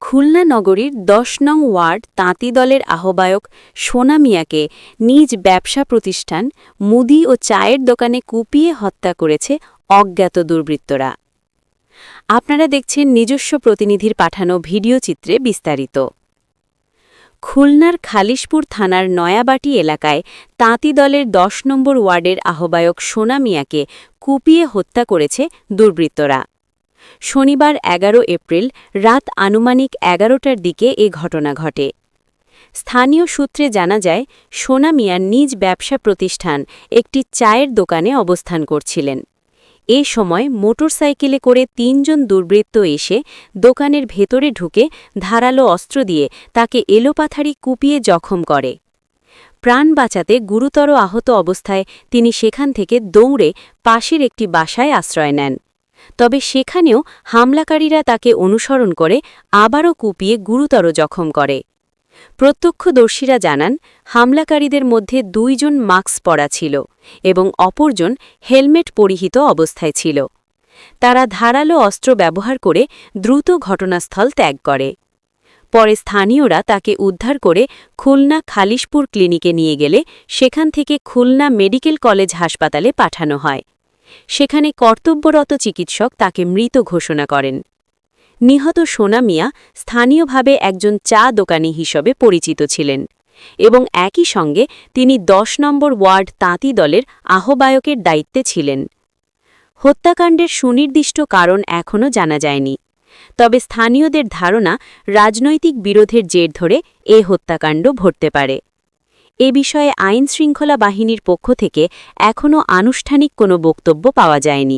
খুলনা নগরীর ১০ নং ওয়ার্ড তাঁতি দলের আহ্বায়ক সোনা মিয়াকে নিজ ব্যবসা প্রতিষ্ঠান মুদি ও চায়ের দোকানে কুপিয়ে হত্যা করেছে অজ্ঞাত দুর্বৃত্তরা। আপনারা দেখছেন নিজস্ব প্রতিনিধির পাঠানো ভিডিও চিত্রে বিস্তারিত। খুলনার খালিশপুর থানার নয়াবাটি এলাকায় তাঁতি দলের ১০ নম্বর ওয়ার্ডের আহ্বায়ক সোনা মিয়াকে কুপিয়ে হত্যা করেছে দুর্বৃত্তরা। শনিবার ১১ এপ্রিল রাত আনুমানিক ১১টার দিকে এ ঘটনা ঘটে। স্থানীয় সূত্রে জানা যায়, সোনা মিয়া নিজ ব্যবসা প্রতিষ্ঠান একটি চায়ের দোকানে অবস্থান করছিলেন। এ সময় মোটরসাইকেলে করে ৩ জন দুর্বৃত্ত এসে দোকানের ভেতরে ঢুকে ধারালো অস্ত্র দিয়ে তাকে এলোপাথাড়ি কুপিয়ে জখম করে। প্রাণ বাঁচাতে গুরুতর আহত অবস্থায় তিনি সেখান থেকে দৌড়ে পাশের একটি বাসায় আশ্রয় নেন। তবে সেখানেও হামলাকারীরা তাকে অনুসরণ করে আবারও কুপিয়ে গুরুতর জখম করে। প্রত্যক্ষদর্শীরা জানান, হামলাকারীদের মধ্যে ২ জন মাস্ক পরা ছিল এবং অপরজন হেলমেট পরিহিত অবস্থায় ছিল। তারা ধারালো অস্ত্র ব্যবহার করে দ্রুত ঘটনাস্থল ত্যাগ করে। পরে স্থানীয়রা তাকে উদ্ধার করে খুলনা খালিশপুর ক্লিনিকে নিয়ে গেলে সেখান থেকে খুলনা মেডিকেল কলেজ হাসপাতালে পাঠানো হয়। সেখানে কর্তব্যরত চিকিৎসক তাকে মৃত ঘোষণা করেন। নিহত সোনা মিয়া স্থানীয়ভাবে একজন চা দোকানি হিসেবে পরিচিত ছিলেন এবং একই সঙ্গে তিনি ১০ নম্বর ওয়ার্ড তাঁতি দলের আহ্বায়কের দায়িত্বে ছিলেন। হত্যাকাণ্ডের সুনির্দিষ্ট কারণ এখনও জানা যায়নি, তবে স্থানীয়দের ধারণা রাজনৈতিক বিরোধের জের ধরে এ হত্যাকাণ্ড ঘটতে পারে। এ বিষয়ে আইনশৃঙ্খলা বাহিনীর পক্ষ থেকে এখনও আনুষ্ঠানিক কোনো বক্তব্য পাওয়া যায়নি।